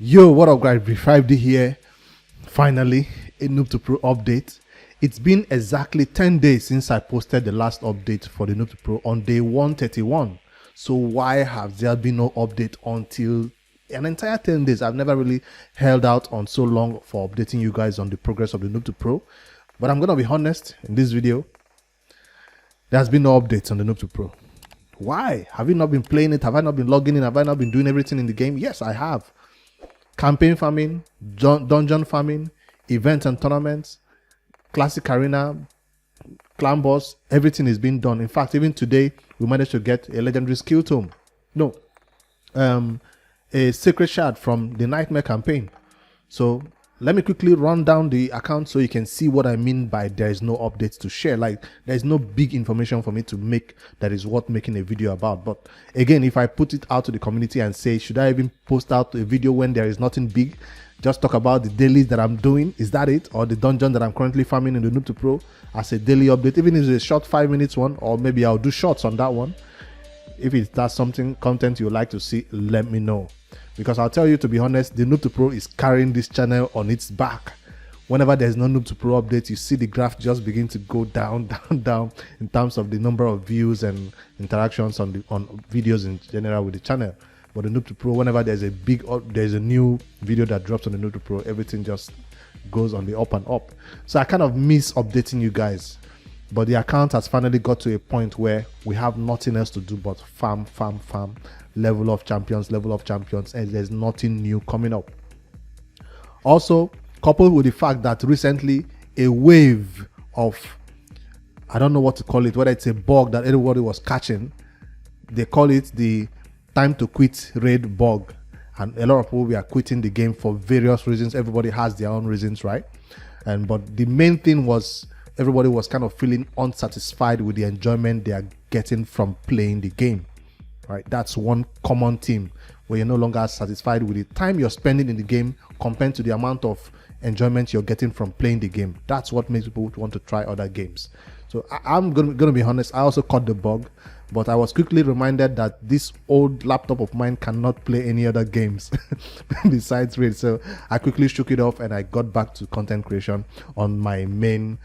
Yo, what up guys, B5D here. Finally, a Noob to Pro update. It's been exactly 10 days since I posted the last update for the Noob to Pro on day 131. So why have there been no update until an entire 10 days? I've never really held out on so long for updating you guys on the progress of the Noob to Pro. But I'm gonna be honest, in this video, there's been no updates on the Noob to Pro. Why? Have you not been playing it? Have I not been logging in? Have I not been doing everything in the game? Yes, I have. Campaign farming, dungeon farming, events and tournaments, classic arena, clan boss, everything is being done. In fact, even today, we managed to get a legendary skill tome. No, a sacred shard from the Nightmare campaign. So let me quickly run down the account so you can see what I mean by there is no updates to share. Like, there is no big information for me to make that is worth making a video about. But again, if I put it out to the community and say, should I even post out a video when there is nothing big? Just talk about the dailies that I'm doing. Is that it? Or the dungeon that I'm currently farming in the Noob to Pro as a daily update, even if it's a short 5 minutes one, or maybe I'll do shorts on that one. If that's something content you would like to see, let me know. Because I'll tell you, to be honest, the Noob to Pro is carrying this channel on its back. Whenever there's no Noob to Pro update, you see the graph just begin to go down, down in terms of the number of views and interactions on videos in general with the channel. But the Noob to Pro, whenever there's a new video that drops on the Noob to Pro, everything just goes on the up and up. So I kind of miss updating you guys. But the account has finally got to a point where we have nothing else to do but farm, level of champions, and there's nothing new coming up. Also, coupled with the fact that recently a wave of, I don't know what to call it, whether it's a bug that everybody was catching, they call it the time to quit raid bug, and a lot of people were quitting the game for various reasons. Everybody has their own reasons, right? But the main thing was everybody was kind of feeling unsatisfied with the enjoyment they are getting from playing the game. Right, that's one common theme, where you're no longer satisfied with the time you're spending in the game compared to the amount of enjoyment you're getting from playing the game. That's what makes people want to try other games. So I'm gonna be honest, I also caught the bug, but I was quickly reminded that this old laptop of mine cannot play any other games besides Raid. So I quickly shook it off and I got back to content creation on my main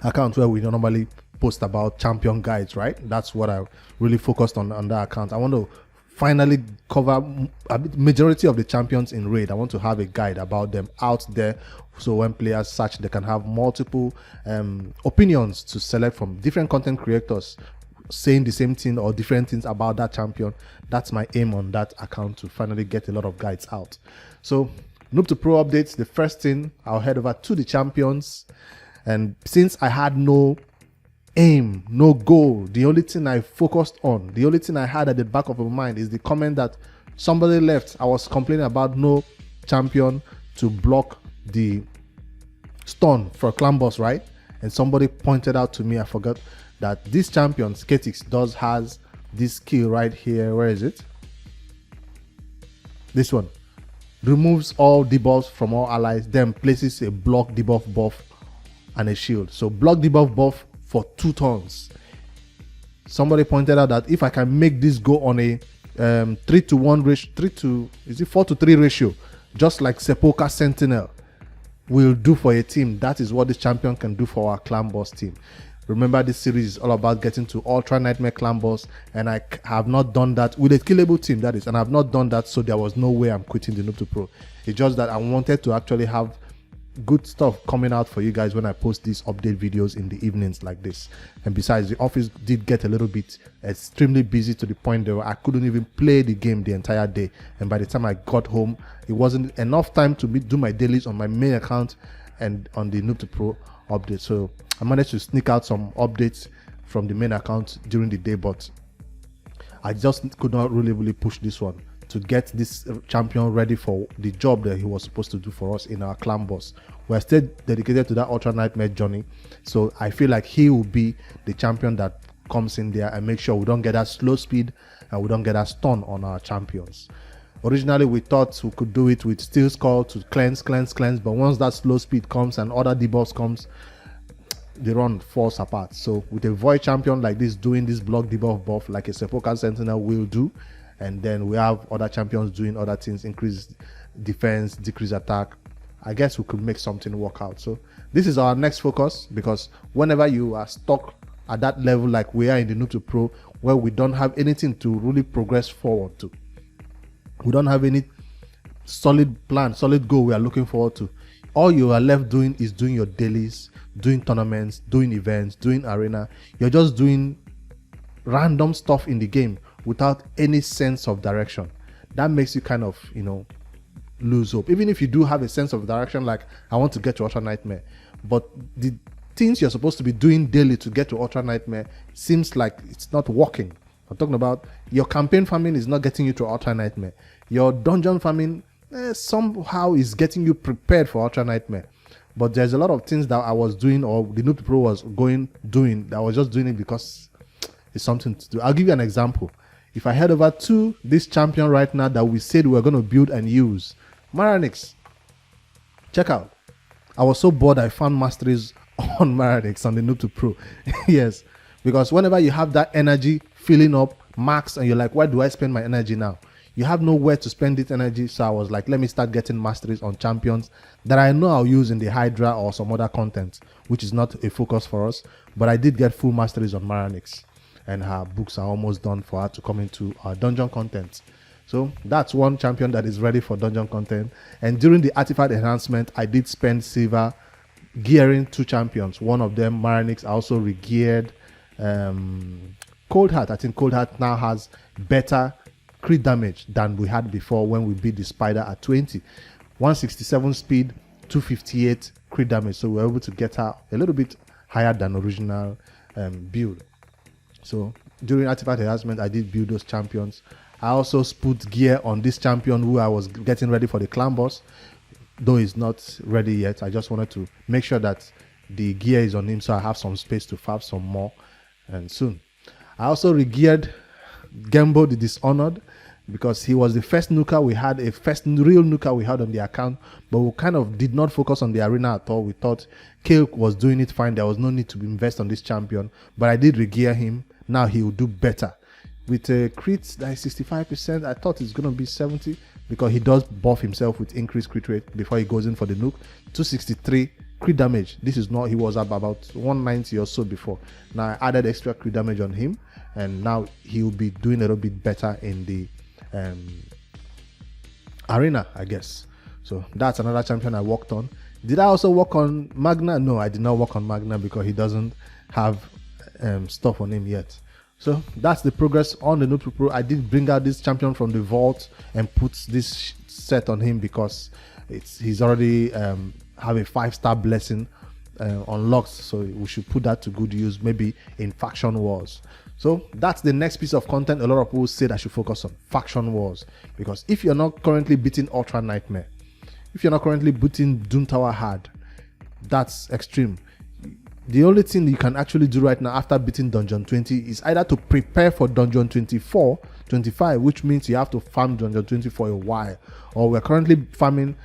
account, where we normally post about champion guides, right? That's what I really focused on that account. I want to finally cover a majority of the champions in Raid. I want to have a guide about them out there, so when players search, they can have multiple opinions to select from different content creators saying the same thing or different things about that champion. That's my aim on that account, to finally get a lot of guides out. So Noob to Pro updates. The first thing, I'll head over to the champions, and since I had no aim, no goal, the only thing I focused on, the only thing I had at the back of my mind is the comment that somebody left. I was complaining about no champion to block the stun for clan boss, right? And somebody pointed out to me, I forgot, that this champion Skatix has this skill right here. Where is it? This one removes all debuffs from all allies, then places a block debuff buff and a shield. So block debuff buff for 2 turns. Somebody pointed out that if I can make this go on a 3-to-1 ratio, 4-to-3 ratio, just like Sepulchre Sentinel will do for a team, that is what this champion can do for our clan boss team. Remember, this series is all about getting to Ultra Nightmare clan boss, and I have not done that with a killable team, that is, and I've not done that, so there was no way I'm quitting the Noob to Pro. It's just that I wanted to actually have good stuff coming out for you guys when I post these update videos in the evenings like this. And besides, the office did get a little bit extremely busy, to the point where I couldn't even play the game the entire day, and by the time I got home, it wasn't enough time to do my dailies on my main account and on the Noob to Pro update. So I managed to sneak out some updates from the main account during the day, but I just could not really push this one to get this champion ready for the job that he was supposed to do for us in our clan boss. We're still dedicated to that Ultra Nightmare journey, so I feel like he will be the champion that comes in there and make sure we don't get that slow speed and we don't get that stun on our champions. Originally we thought we could do it with Steel Skull to cleanse, but once that slow speed comes and other debuffs comes, the run falls apart. So with a void champion like this doing this block debuff buff like a Sepulchre Sentinel will do, and then we have other champions doing other things, increase defense, decrease attack. I guess we could make something work out. So this is our next focus, because whenever you are stuck at that level like we are in the Noob to Pro, where we don't have anything to really progress forward to, we don't have any solid plan, solid goal we are looking forward to, all you are left doing is doing your dailies, doing tournaments, doing events, doing arena. You're just doing random stuff in the game without any sense of direction. That makes you kind of, lose hope. Even if you do have a sense of direction, like I want to get to Ultra Nightmare, but the things you're supposed to be doing daily to get to Ultra Nightmare seems like it's not working. I'm talking about your campaign farming is not getting you to Ultra Nightmare. Your dungeon farming somehow is getting you prepared for Ultra Nightmare. But there's a lot of things that I was doing, or the Noob Pro was doing, that I was just doing it because it's something to do. I'll give you an example. If I head over to this champion right now that we said we were going to build and use, Maranix, check out. I was so bored I found masteries on Maranix on the Noob to Pro. Yes, because whenever you have that energy filling up max and you're like, why do I spend my energy now? You have nowhere to spend this energy. So I was like, let me start getting masteries on champions that I know I'll use in the Hydra or some other content, which is not a focus for us. But I did get full masteries on Maranix, and her books are almost done for her to come into our dungeon content. So that's one champion that is ready for dungeon content. And during the artifact enhancement, I did spend silver gearing 2 champions. One of them, Maranix, I also regeared Cold Heart. I think Cold Heart now has better crit damage than we had before when we beat the spider at 20. 167 speed, 258 crit damage. So we were able to get her a little bit higher than original build. So during artifact enhancement, I did build those champions. I also put gear on this champion who I was getting ready for the clan boss, though he's not ready yet. I just wanted to make sure that the gear is on him, so I have some space to farm some more, and soon. I also regeared Gembo the Dishonored, because he was the first nuker we had, a first real nuker we had on the account, but we kind of did not focus on the arena at all. We thought Kale was doing it fine. There was no need to invest on this champion, but I did regear him. Now he will do better. With a crit that is 65%, I thought it's going to be 70, because he does buff himself with increased crit rate before he goes in for the nuke. 263 crit damage. This is not, he was up about 190 or so before. Now I added extra crit damage on him, and now he will be doing a little bit better in the arena, I guess. So that's another champion I worked on. Did I also work on Magna? No, I did not work on Magna because he doesn't have stuff on him yet. So that's the progress on the Noob to Pro. I did bring out this champion from the vault and put this set on him because he's already have a 5-star blessing unlocked, so we should put that to good use, maybe in faction wars. So that's the next piece of content a lot of people said I should focus on, faction wars. Because if you're not currently beating Ultra Nightmare, if you're not currently beating Doom Tower hard, that's extreme. The only thing you can actually do right now after beating Dungeon 20 is either to prepare for Dungeon 24, 25, which means you have to farm Dungeon 20 for a while. Or we're currently farming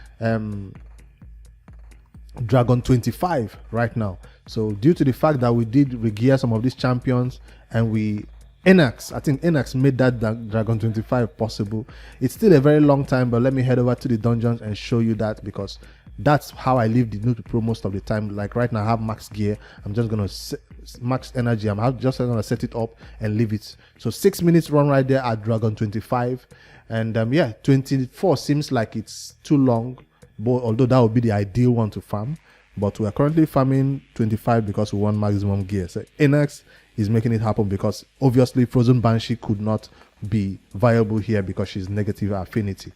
Dragon 25 right now. So due to the fact that we did regear some of these champions, and I think Enax made that Dragon 25 possible. It's still a very long time, but let me head over to the dungeons and show you that, because that's how I leave the Noob to Pro most of the time. Like right now I have max gear, I'm just gonna max energy, I'm just gonna set it up and leave it. So 6 minutes run right there at Dragon 25, and yeah, 24 seems like it's too long, but although that would be the ideal one to farm, but we are currently farming 25 because we want maximum gear. So Enax is making it happen because obviously Frozen Banshee could not be viable here because she's negative affinity.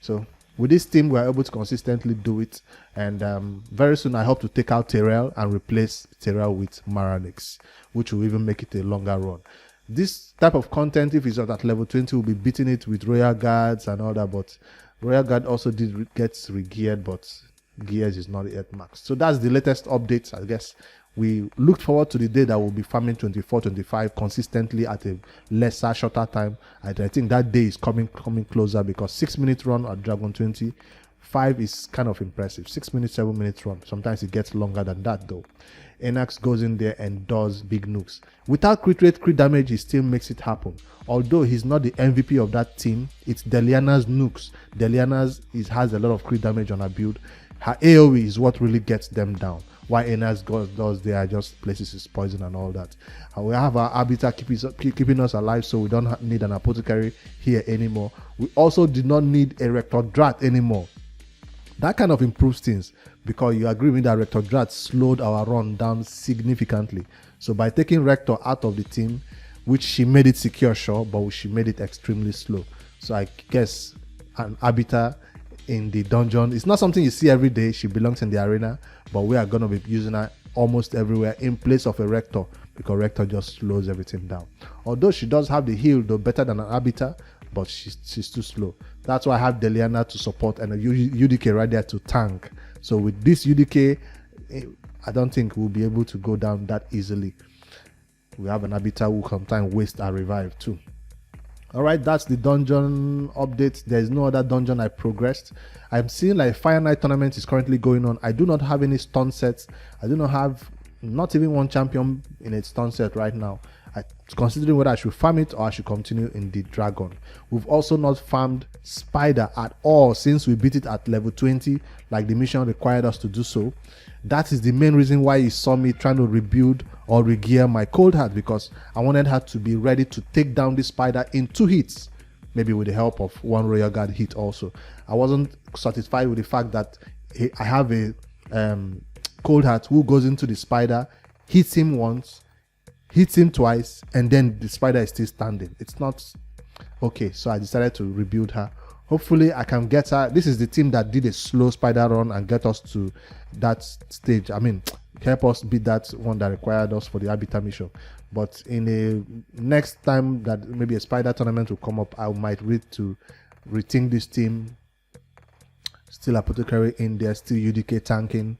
So with this team, we're able to consistently do it, and very soon I hope to take out Terrell and replace Terrell with Maranix, which will even make it a longer run. This type of content, if it's not at level 20, will be beating it with Royal Guards and all that, but Royal Guard also did get regeared, but gears is not yet maxed. So that's the latest updates, I guess. We looked forward to the day that we'll be farming 24, 25 consistently at a lesser, shorter time. I think that day is coming closer, because 6 minute run at Dragon 20, 5 is kind of impressive. 6 minutes, 7 minutes run. Sometimes it gets longer than that though. Enax goes in there and does big nukes. Without crit rate, crit damage, he still makes it happen. Although he's not the MVP of that team, it's Deliana's nukes. Deliana's has a lot of crit damage on her build. Her AoE is what really gets them down. Why Enax does there just places his poison and all that. And we have our arbiter keeping us alive, so we don't need an apothecary here anymore. We also did not need a Rector Drat anymore. That kind of improves things, because you agree with that Rector Drat slowed our run down significantly. So by taking Rector out of the team, which she made it secure, sure, but she made it extremely slow. So I guess an arbiter in the dungeon, it's not something you see every day. She belongs in the arena, but we are going to be using her almost everywhere in place of a Rector, because Rector just slows everything down. Although she does have the heal, though, better than an arbiter, but she's too slow. That's why I have Deliana to support and a UDK right there to tank. So with this UDK, I don't think we'll be able to go down that easily. We have an arbiter who sometimes waste our revive too. Alright, that's the dungeon update. There's no other dungeon I progressed. I'm seeing like Fire Night tournament is currently going on. I do not have any stun sets. I do not have not even one champion in a stun set right now. I'm considering whether I should farm it or I should continue in the dragon. We've also not farmed spider at all since we beat it at level 20, like the mission required us to do so. That is the main reason why you saw me trying to rebuild or regear my cold heart, because I wanted her to be ready to take down this spider in 2 hits, maybe with the help of 1 royal guard hit also. I wasn't satisfied with the fact that I have a cold heart who goes into the spider, hits him once, hits him twice, and then the spider is still standing. It's not okay, so I decided to rebuild her. Hopefully I can get her. This is the team that did a slow spider run and get us to that stage. I mean, help us beat that one that required us for the arbiter mission. But in a next time that maybe a spider tournament will come up, I might read to rethink this team. Still apothecary in there, still UDK tanking.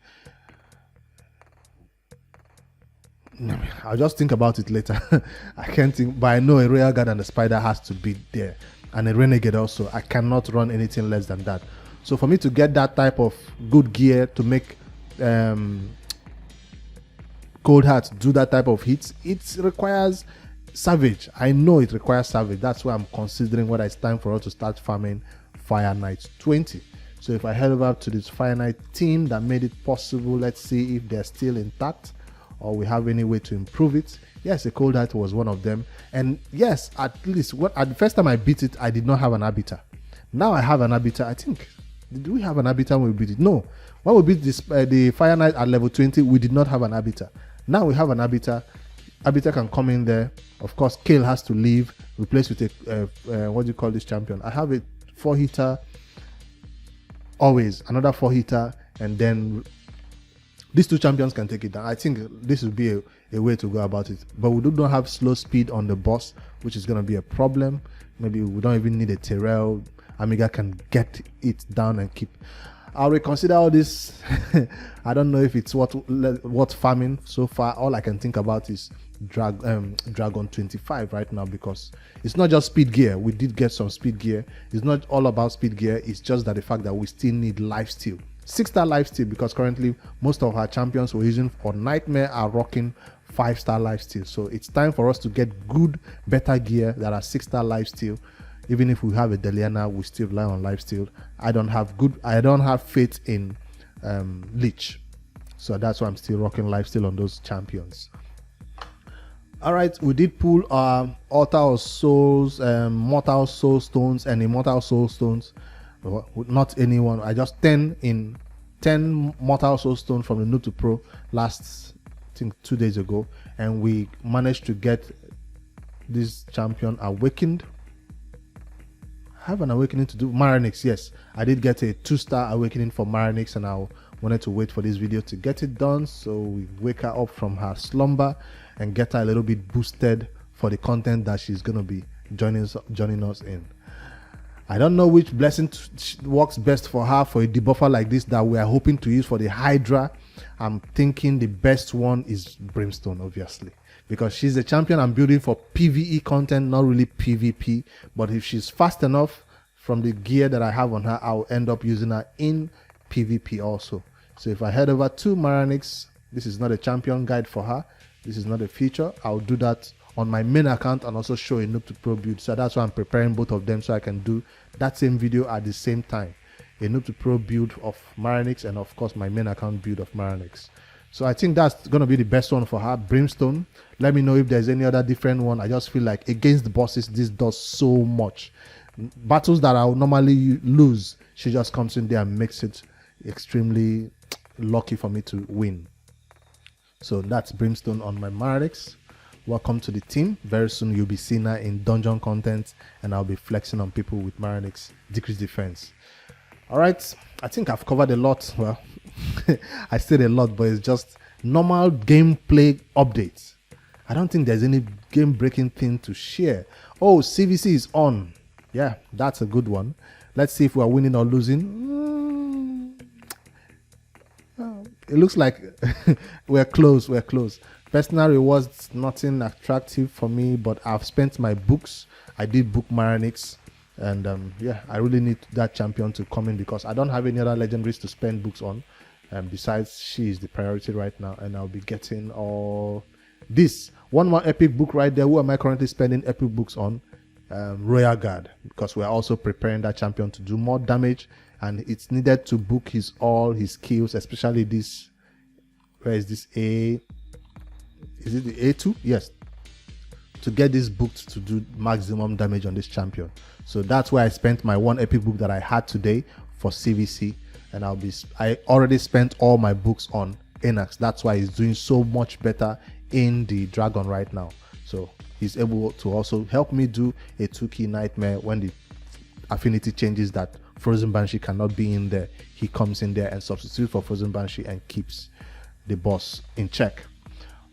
I'll just think about it later. I can't think, but I know a royal guard and a spider has to be there, and a renegade also. I cannot run anything less than that. So for me to get that type of good gear to make cold hearts do that type of hits, it requires savage. I know it requires savage. That's why I'm considering whether it's time for us to start farming Fire Knight 20. So if I head over to this Fire Knight team that made it possible, let's see if they're still intact or we have any way to improve it. Yes, a cold heart was one of them. And yes, at least at the first time I beat it, I did not have an arbiter. Now I have an arbiter. I think, did we have an arbiter when we beat it? No. When we beat this, the Fire Knight at level 20, we did not have an arbiter. Now we have an arbiter. Arbiter can come in there. Of course, Kale has to leave, replace with a, what do you call this champion? I have a 4-hitter, always, another 4-hitter, and then these 2 champions can take it down. I think this would be a way to go about it. But we do not have slow speed on the boss, which is going to be a problem. Maybe we don't even need a Terrell. Amiga can get it down and keep. I'll reconsider all this. I don't know if it's what farming so far. All I can think about is Dragon 25 right now, because it's not just speed gear. We did get some speed gear. It's not all about speed gear. It's just that the fact that we still need lifesteal. 6-star lifesteal, because currently most of our champions we're using for Nightmare are rocking 5-star lifesteal. So it's time for us to get good, better gear that are 6-star lifesteal. Even if we have a Deliana, we still rely on lifesteal. I don't have faith in Leech. So that's why I'm still rocking lifesteal on those champions. Alright, we did pull our Altar of Souls, Mortal Soul Stones and Immortal Soul Stones. Not anyone. I just 10 Mortal Soul Stones from the Noob to Pro last, I think, 2 days ago, and we managed to get this champion awakened. I have an awakening to do. Maranix, yes, I did get a 2-star awakening for Maranix, and I wanted to wait for this video to get it done, so we wake her up from her slumber and get her a little bit boosted for the content that she's gonna be joining us in. I don't know which blessing works best for her for a debuffer like this that we are hoping to use for the Hydra. I'm thinking the best one is Brimstone, obviously, because she's a champion I'm building for PvE content, not really PvP. But if she's fast enough from the gear that I have on her, I'll end up using her in PvP also. So if I head over to Maranix, this is not a champion guide for her. This is not a feature. I'll do that on my main account and also show a noob to pro build. So that's why I'm preparing both of them so I can do that same video at the same time. A noob to pro build of Maranix and of course my main account build of Maranix. So I think that's going to be the best one for her. Brimstone. Let me know if there's any other different one. I just feel like against the bosses, this does so much. Battles that I'll normally lose, she just comes in there and makes it extremely lucky for me to win. So that's Brimstone on my Maranix. Welcome to the team. Very soon you'll be seeing her in dungeon content and I'll be flexing on people with Maranix decreased defense. Alright, I think I've covered a lot. Well, I said a lot, but it's just normal gameplay updates. I don't think there's any game breaking thing to share. Oh, CVC is on. Yeah, that's a good one. Let's see if we're winning or losing. It looks like we're close. Personal rewards, nothing attractive for me, but I've spent my books. I did book Maranix, and yeah, I really need that champion to come in because I don't have any other legendaries to spend books on. Besides, she is the priority right now, and I'll be getting all this. One more epic book right there. Who am I currently spending epic books on? Royal Guard, because we're also preparing that champion to do more damage, and it's needed to book all his skills, especially this. Where is this? Is it the A2? Yes, to get this booked to do maximum damage on this champion. So that's why I spent my one epic book that I had today for CVC, and I already spent all my books on Enax. That's why he's doing so much better in the dragon right now. So he's able to also help me do a 2-key nightmare when the affinity changes that Frozen Banshee cannot be in there. He comes in there and substitutes for Frozen Banshee and keeps the boss in check.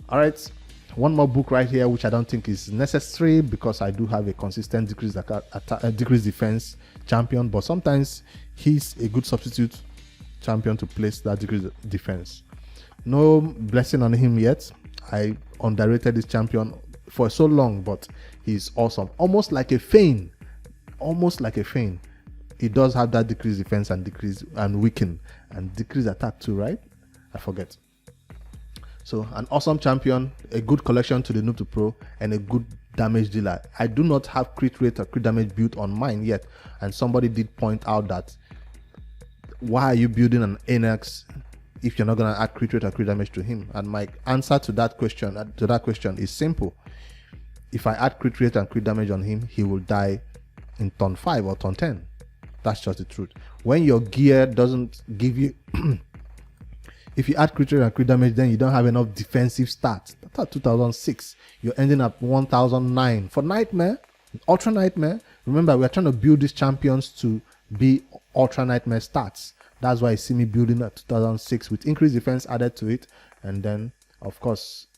All right, one more book right here, which I don't think is necessary because I do have a consistent decreased defense champion, but sometimes he's a good substitute champion to place that decreased defense. No blessing on him yet. I underrated this champion for so long, but he's awesome. Almost like a feign. He does have that decreased defense and decrease and weaken and decrease attack too, right? I forget. So an awesome champion, a good collection to the noob to pro, and a good damage dealer. I do not have crit rate or crit damage built on mine yet, and somebody did point out that why are you building an Enax if you're not going to add crit rate or crit damage to him? And my answer to that question is simple. If I add crit rate and crit damage on him, he will die in turn 5 or turn 10. That's just the truth. When your gear doesn't give you if you add crit rate and crit damage, then you don't have enough defensive stats. That's at 2006. You're ending up 1009 for Nightmare, Ultra Nightmare. Remember, we are trying to build these champions to be Ultra Nightmare stats. That's why you see me building at 2006 with increased defense added to it, and then of course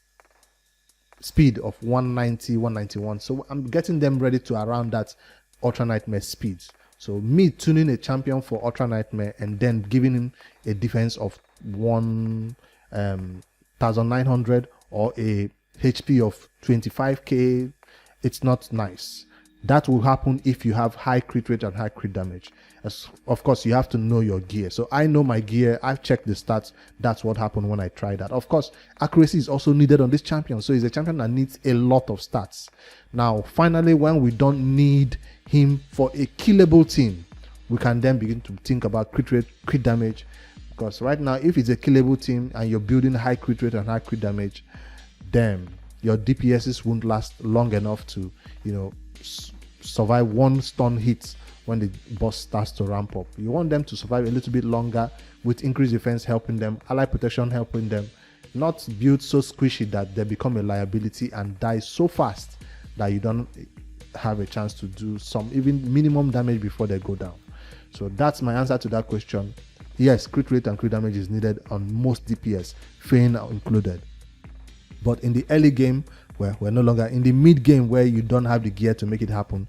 speed of 190, 191. So I'm getting them ready to around that Ultra Nightmare speeds. So me tuning a champion for Ultra Nightmare and then giving him a defense of 1900 or a HP of 25k, it's not nice. That will happen if you have high crit rate and high crit damage. Of course, you have to know your gear. So I know my gear. I've checked the stats. That's what happened when I tried that. Of course, accuracy is also needed on this champion. So he's a champion that needs a lot of stats. Now, finally, when we don't need him for a killable team, we can then begin to think about crit rate, crit damage. Because right now, if it's a killable team and you're building high crit rate and high crit damage, then your DPSs won't last long enough to, survive one stun hit when the boss starts to ramp up. You want them to survive a little bit longer with increased defense helping them, ally protection helping them, not build so squishy that they become a liability and die so fast that you don't have a chance to do some even minimum damage before they go down. So that's my answer to that question. Yes, crit rate and crit damage is needed on most DPS, Feign included. But in the early game, where we're no longer in the mid game where you don't have the gear to make it happen,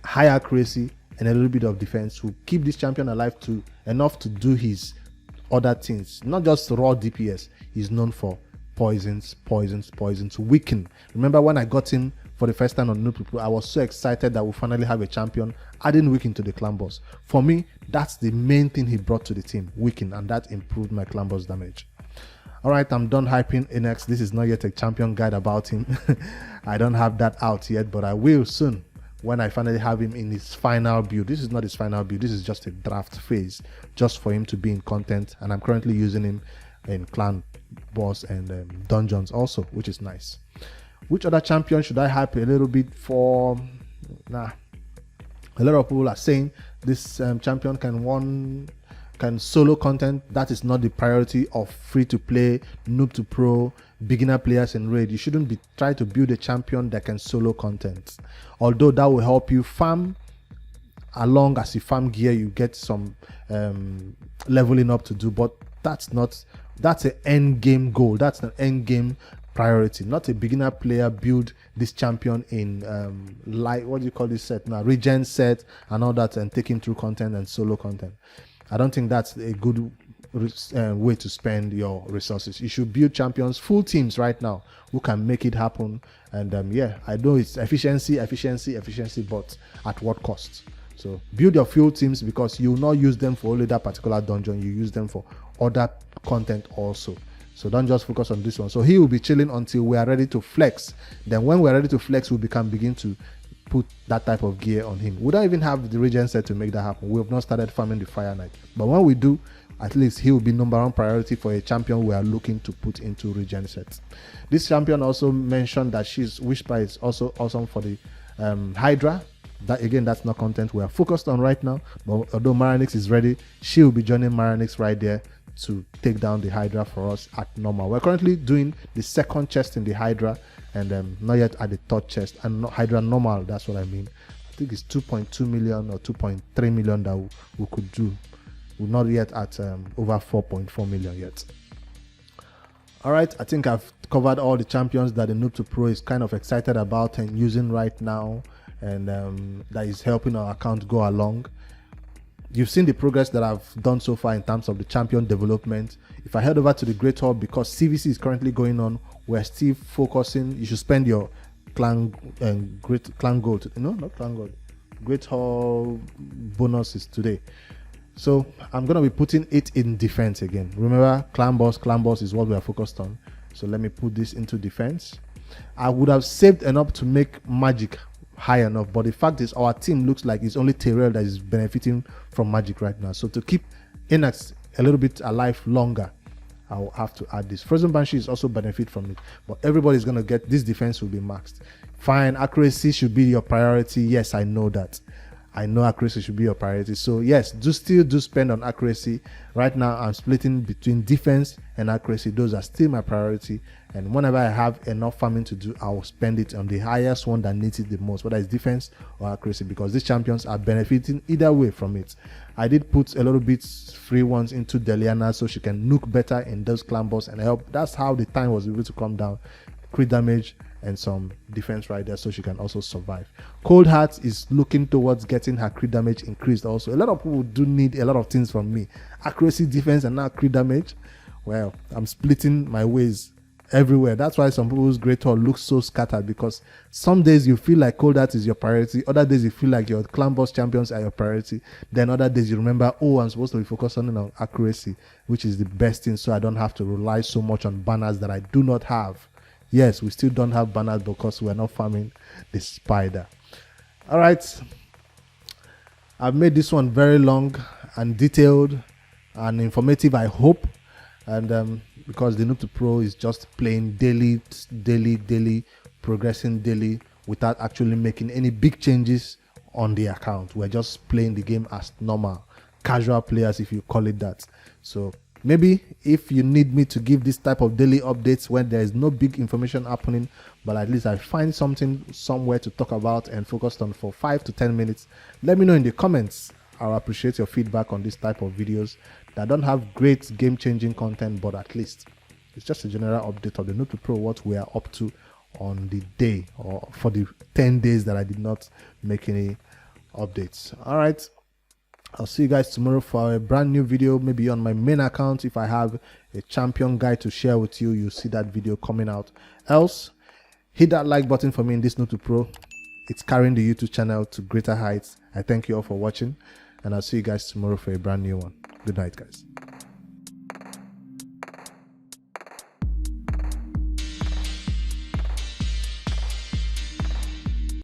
high accuracy and a little bit of defense will keep this champion alive to enough to do his other things. Not just raw DPS. He's known for poisons, weaken. Remember when I got him for the first time on Noob Pro. I was so excited that we finally have a champion, adding Wicking to the clan boss. For me, that's the main thing he brought to the team, Wicking, and that improved my clan boss damage. Alright, I'm done hyping Inex. This is not yet a champion guide about him. I don't have that out yet, but I will soon when I finally have him in his final build. This is not his final build, this is just a draft phase, just for him to be in content, and I'm currently using him in clan boss and dungeons also, which is nice. Which other champion should I hype a little bit for? Nah, a lot of people are saying this champion can solo content. That is not the priority of free to play, noob to pro, beginner players in raid. You shouldn't be trying to build a champion that can solo content, although that will help you farm. Along as you farm gear, you get some leveling up to do, but that's an end game goal. That's an end game priority, not a beginner player build this champion in what do you call this set now, regen set and all that, and take him through content and solo content. I don't think that's a good way to spend your resources. You should build champions, full teams right now who can make it happen. And yeah, I know it's efficiency, but at what cost? So build your full teams, because you will not use them for only that particular dungeon. You use them for other content also. So don't just focus on this one. So he will be chilling until we are ready to flex. Then when we are ready to flex, we can begin to put that type of gear on him. We don't even have the regen set to make that happen. We have not started farming the Fire Knight, but when we do, at least he will be #1 priority for a champion we are looking to put into regen sets. This champion also mentioned that she's Whisper is also awesome for the Hydra. That again, that's not content we are focused on right now, but although Maranix is ready, she will be joining Maranix right there to take down the Hydra for us at normal. We're currently doing the second chest in the Hydra, and not yet at the third chest, and not Hydra normal, that's what I mean. I think it's 2.2 million or 2.3 million that we could do. We're not yet at over 4.4 million yet. All right, I think I've covered all the champions that the Noob to Pro is kind of excited about and using right now, and that is helping our account go along. You've seen the progress that I've done so far in terms of the champion development. If I head over to the Great Hall, because CVC is currently going on, we're still focusing. You should spend your clan gold. No, not clan gold. Great Hall bonuses today. So I'm gonna be putting it in defense again. Remember, clan boss is what we are focused on. So let me put this into defense. I would have saved enough to make magic high enough, but the fact is our team looks like it's only Terrell that is benefiting from magic right now. So to keep Inax a little bit alive longer, I'll have to add this. Frozen Banshee is also benefit from it, but everybody's gonna get this. Defense will be maxed. Fine, accuracy should be your priority. Yes, I know that. I know accuracy should be your priority. So yes, still do spend on accuracy. Right now I'm splitting between defense and accuracy. Those are still my priority, and whenever I have enough farming to do, I will spend it on the highest one that needs it the most, whether it's defense or accuracy, because these champions are benefiting either way from it. I did put a little bit free ones into Deliana so she can nuke better in those clan boss and help. That's how the time was able to come down. Crit damage and some defense right there so she can also survive. Cold Heart is looking towards getting her crit damage increased also. A lot of people do need a lot of things from me. Accuracy, defense, and now crit damage. Well, I'm splitting my ways everywhere. That's why some people's Great Hall looks so scattered, because some days you feel like Cold Heart is your priority, other days you feel like your clan boss champions are your priority, then other days you remember, oh, I'm supposed to be focusing on accuracy, which is the best thing, so I don't have to rely so much on banners that I do not have. Yes, we still don't have banners because we're not farming the spider. All right, I've made this one very long and detailed and informative, I hope. And because the Noob to Pro is just playing daily, progressing daily without actually making any big changes on the account. We're just playing the game as normal, casual players, if you call it that. So maybe if you need me to give this type of daily updates when there is no big information happening, but at least I find something somewhere to talk about and focus on for 5 to 10 minutes, let me know in the comments. I'll appreciate your feedback on this type of videos that don't have great game-changing content, but at least it's just a general update of the Noob to Pro, what we are up to on the day or for the 10 days that I did not make any updates. All right, I'll see you guys tomorrow for a brand new video, maybe on my main account. If I have a champion guide to share with you, you'll see that video coming out. Else, Hit that like button for me in this Noob to Pro. It's carrying the YouTube channel to greater heights. I thank you all for watching, and I'll see you guys tomorrow for a brand new one. Good night, guys.